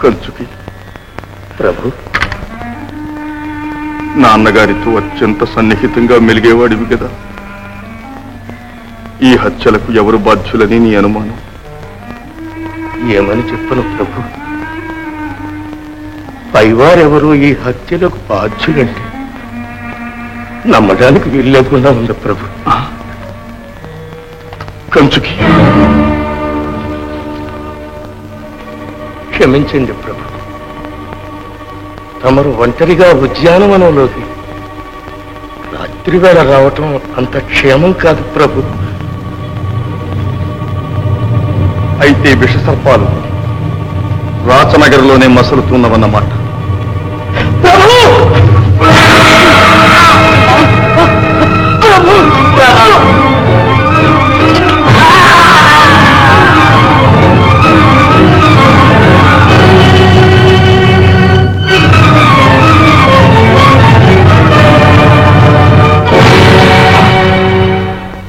కంచుకి ప్రభు, నాన్నగారితో అత్యంత సన్నిహితంగా మెలిగేవాడివి కదా. ఈ హత్యలకు ఎవరు బాధ్యులని నీ అనుమానం? ఏమని చెప్పను ప్రభు? పైవారెవరూ ఈ హత్యలకు బాధ్యులంటే నమ్మడానికి వీలు లేకుండా ఉంది ప్రభు. కంచుకి క్షమించండి ప్రభు. తమరు ఒంటరిగా ఉద్యానవనంలోకి రాత్రివేళ రావటం అంత క్షేమం కాదు ప్రభు. అయితే విషసర్పాలు రాచనగర్లోనే మసలుతున్నవన్నమాట.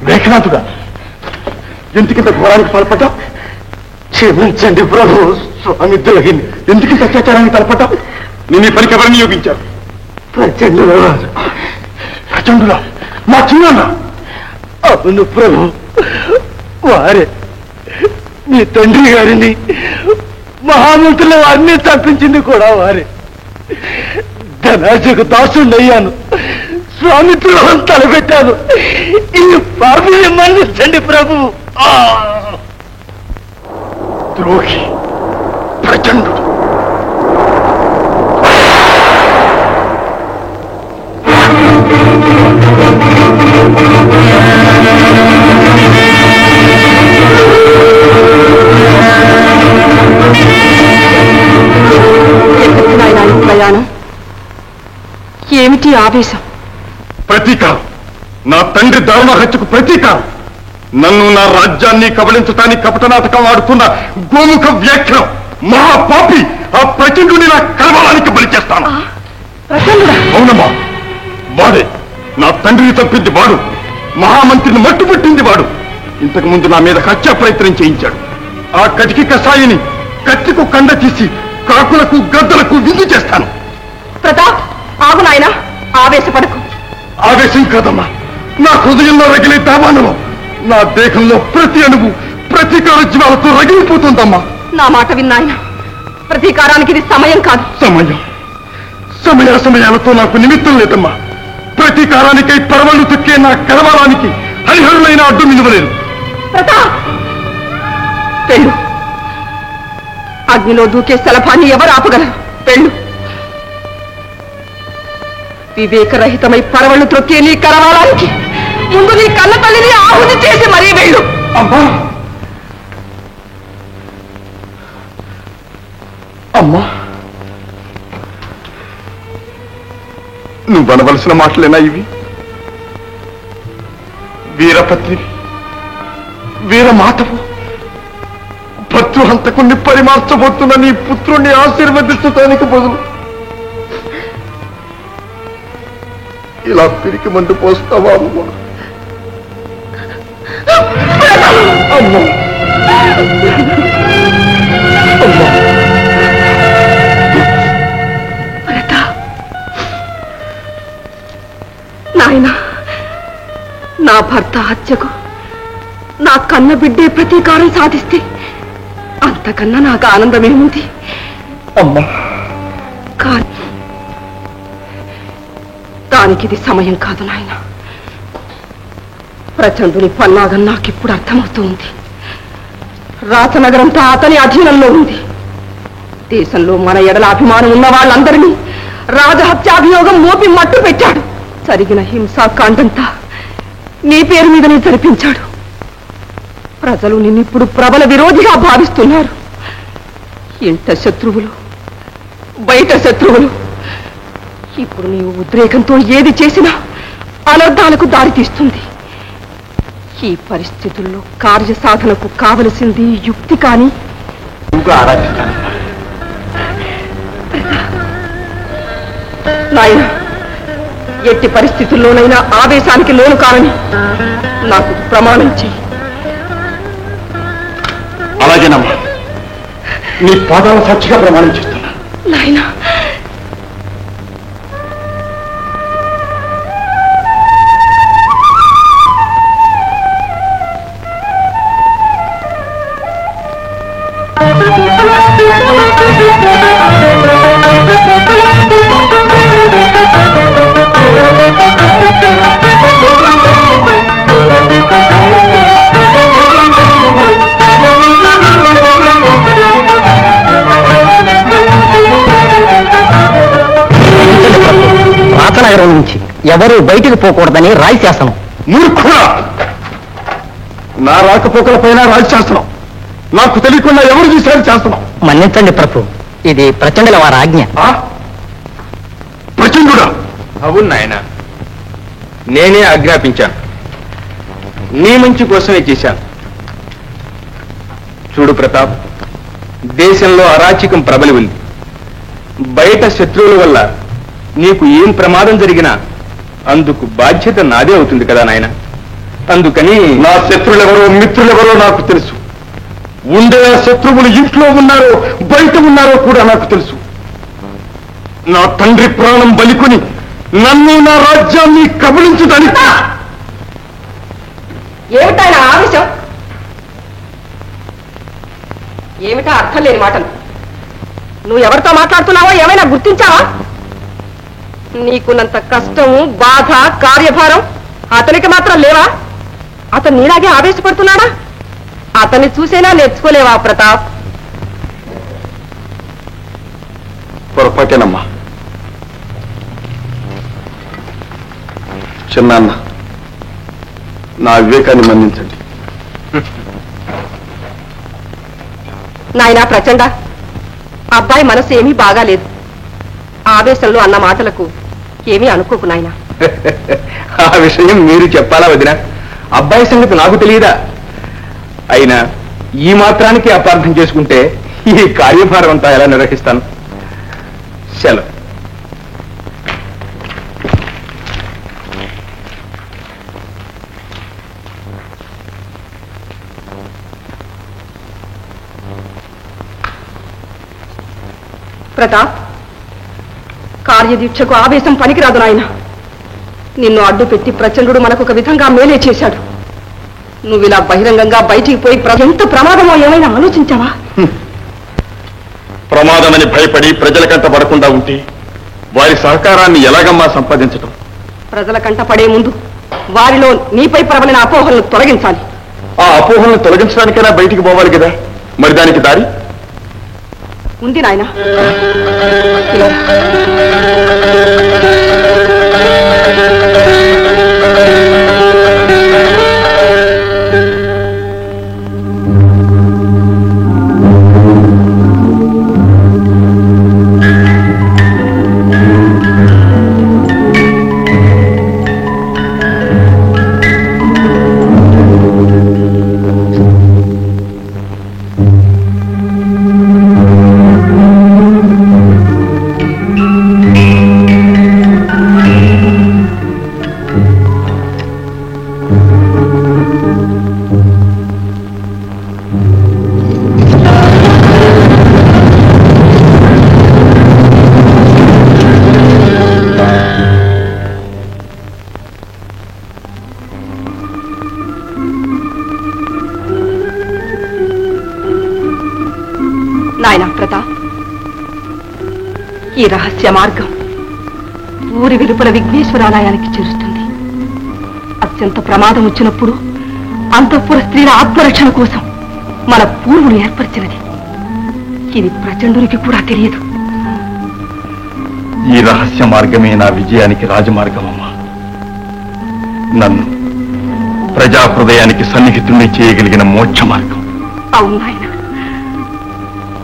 మేఘనాథుడా, ఎందుకింత ఘోరానికి పాల్పడ్డావు? క్షమించండి ప్రభు, స్వామి ద్రోహిని. ఎందుకింత అత్యాచారానికి తలపడ్డావు? నేను ఈ పనికి ఎవరిని నియోగించాను? ప్రచండురా, మా చిన్న. అవును ప్రభు, వారే మీ తండ్రి గారిని, మహామంత్రుల వారిని తప్పించింది కూడా వారే. ధనాజకు దాసుండయ్యాను, స్వామి ద్రోహం తలపెట్టాను. ఈ పాపిని మన్నించండి ప్రభు. ద్రోహి, ప్రచండు. ప్రయాణం ఏమిటి? ఆవేశం? ప్రతీకారం. నా తండ్రి దారుణ హత్యకు ప్రతీకారం. నన్ను, నా రాజ్యాన్ని కబళించటానికి కపటనాటకం ఆడుతున్న గోముఖ వ్యాఖ్యం మహాపాపి ఆ ప్రచండుని నా కలవడానికి బలి చేస్తాను. అవునమ్మా, వాడే. నా తండ్రిని తప్పింది వాడు, మహామంత్రిని మట్టుపెట్టింది వాడు. ఇంతకు ముందు నా మీద హత్యా ప్రయత్నం చేయించాడు. ఆ కటికి కషాయిని కత్తికు కండ తీసి కాకులకు గద్దలకు విందు చేస్తాను. ప్రతాప్, ఆగు నాయనా, ఆవేశపడకు. ఆవేశం కాదమ్మా, నా హృదయంలో రగిలే దావానలో, నా దేహంలో ప్రతి అణువు ప్రతీకార జీవాలతో రగిలిపోతుందమ్మా. నా మాట విన్నాయన, ప్రతీకారానికి ఇది సమయం కాదు. సమయాలతో నాకు నిమిత్తం లేదమ్మా. ప్రతీకారానికై పరవళ్ళు తొక్కే నా కలవరానికి హరిహరులైన అడ్డు నిలవలేదు. ప్రతాప్, వెళ్ళు. అగ్నిలో దూకే శలభాన్ని ఎవరు ఆపగలరు? వెళ్ళు. వివేకరహితమై పరవళ్ళు త్రొక్కే నీ కరవాలానికి ముందు నీ కన్న తల్లిని ఆహుతి చేసి మరీ వెళ్ళు. అమ్మా, అమ్మా, నువ్వనవలసిన మాటలేనా ఇవి? వీరపత్ని, వీరమాతవు, భర్తృహంతకుణ్ణి పరిమార్చబోతున్న నీ పుత్రుణ్ణి ఆశీర్వదించడానికి బదులు ఇలా పిరికి మందు పోస్తావా అమ్మా? అమ్మా, నాయన, నా భర్త హత్యకు నా కన్న బిడ్డే ప్రతీకారం సాధిస్తే అంతకన్నా నాకు ఆనందమేముంది? అమ్మా, కానీ దానికి ఇది సమయం కాదు నాయన. ప్రచండుని పన్నాగం నాకిప్పుడు అర్థమవుతుంది. రాచనగరంతా అతని అధీనంలో ఉంది. దేశంలో మన ఎడల అభిమానం ఉన్న వాళ్ళందరినీ రాజహత్యాభియోగం మోపి మట్టు పెట్టాడు. జరిగిన హింసాకాండంతా నీ పేరు మీదనే జరిపించాడు. ప్రజలు నిన్నిప్పుడు ప్రబల విరోధిగా భావిస్తున్నారు. ఇంట శత్రువులు, బయట శత్రువులు. ఇప్పుడు నీవు ఉద్రేకంతో ఏది చేసినా అనర్థాలకు దారితీస్తుంది. ఈ పరిస్థితుల్లో కార్యసాధనకు కావలసింది యుక్తి. కానీ నాయన, ఎట్టి పరిస్థితుల్లోనైనా ఆవేశానికి లోను కానని నాకు ప్రమాణం చెయ్యి. అలాగేనమ్మా. నీ పాదాల సాక్షిగా ప్రమాణం చేస్తున్నా. నాయనా, రాతనగరం నుంచి ఎవరు బయటికి పోకూడదని రాయి శాసనం. మూర్ఖుడా! నా రాకపోకల పైన రాజశాస్త్రం. నాకు తెలియకుండా ఎవరు చూశారు శాస్త్రం? మన్నించండి ప్రభు, ఇది ప్రచండుల వారి ఆజ్ఞ. ప్రచండుడా? అవును నాయన, నేనే ఆజ్ఞాపించాను. నీ మంచి కోసమే చేశాను. చూడు ప్రతాప్, దేశంలో అరాచకం ప్రబలి ఉంది. బయట శత్రువుల వల్ల నీకు ఏం ప్రమాదం జరిగినా అందుకు బాధ్యత నాదే అవుతుంది కదా నాయన. అందుకని నా శత్రులెవరో మిత్రులెవరో నాకు తెలుసు. ఉండే శత్రువులు ఇంట్లో ఉన్నారో బయట ఉన్నారో కూడా నాకు తెలుసు. నా తండ్రి ప్రాణం బలికొని నన్ను నా రాజ్యాన్ని కబళించడానికి. ఏమిటాయన ఆవేశం? ఏమిటా అర్థం లేని మాటలు? నువ్వు ఎవరితో మాట్లాడుతున్నావో ఏమైనా గుర్తించావా? నీకున్నంత కష్టము, బాధ, కార్యభారం అతనికి మాత్రం లేవా? అతను నీలాగే ఆవేశపడుతున్నాడా? అతన్ని చూసేనా నేర్చుకోలేవా ప్రతాప్? పొరపాటేనమ్మా. చిన్నాన్న, నా వివేకాన్ని మన్నించండి. నాయనా ప్రచండ, అబ్బాయి మనసు ఏమీ బాగాలేదు. ఆవేశంలో అన్న మాటలకు ఏమీ అనుకోకు నాయనా. ఆ విషయం మీరు చెప్పాలా వదినా? అబ్బాయి సంగతి నాకు తెలియదా? అయినా ఈ మాత్రానికి అపార్థం చేసుకుంటే ఈ కార్యభారం అంతా ఎలా నిర్వహిస్తాను? సెలవు. ప్రతాప్, కార్యదీక్షకు ఆవేశం పనికిరాదు నాయన. నిన్ను అడ్డు పెట్టి ప్రచండు మనకొక విధంగా మేలే చేశాడు. నువ్వు ఇలా బహిరంగంగా బయటికి పోయి ఎంత ప్రమాదమో ఏమైనా ఆలోచించావా? ప్రమాదమని భయపడి ప్రజల కంట పడకుండా ఉంటే వారి సహకారాన్ని ఎలాగమ్మా సంపాదించటం? ప్రజల కంట పడే ముందు వారిలో నీపై ప్రబలిన అపోహలను తొలగించాలి. ఆ అపోహలను తొలగించడానికైనా బయటికి పోవాలి కదా, మరి దానికి దారి ఉంది నాయన. నాయనా ప్రతాప్, ఈ రహస్య మార్గం ఊరి వెలుపల విఘ్నేశ్వరాలయానికి చేరుస్తుంది. అత్యంత ప్రమాదం వచ్చినప్పుడు అంతఃపుర స్త్రీల ఆత్మరక్షణ కోసం మన పూర్వులు ఏర్పరిచినది. ఇది ప్రచండునికి కూడా తెలియదు. ఈ రహస్య మార్గమే నా విజయానికి రాజమార్గమమ్మా. నన్ను ప్రజా హృదయానికి సన్నిహితుణ్ణి చేయగలిగిన మోక్ష మార్గం. అవును నాయన.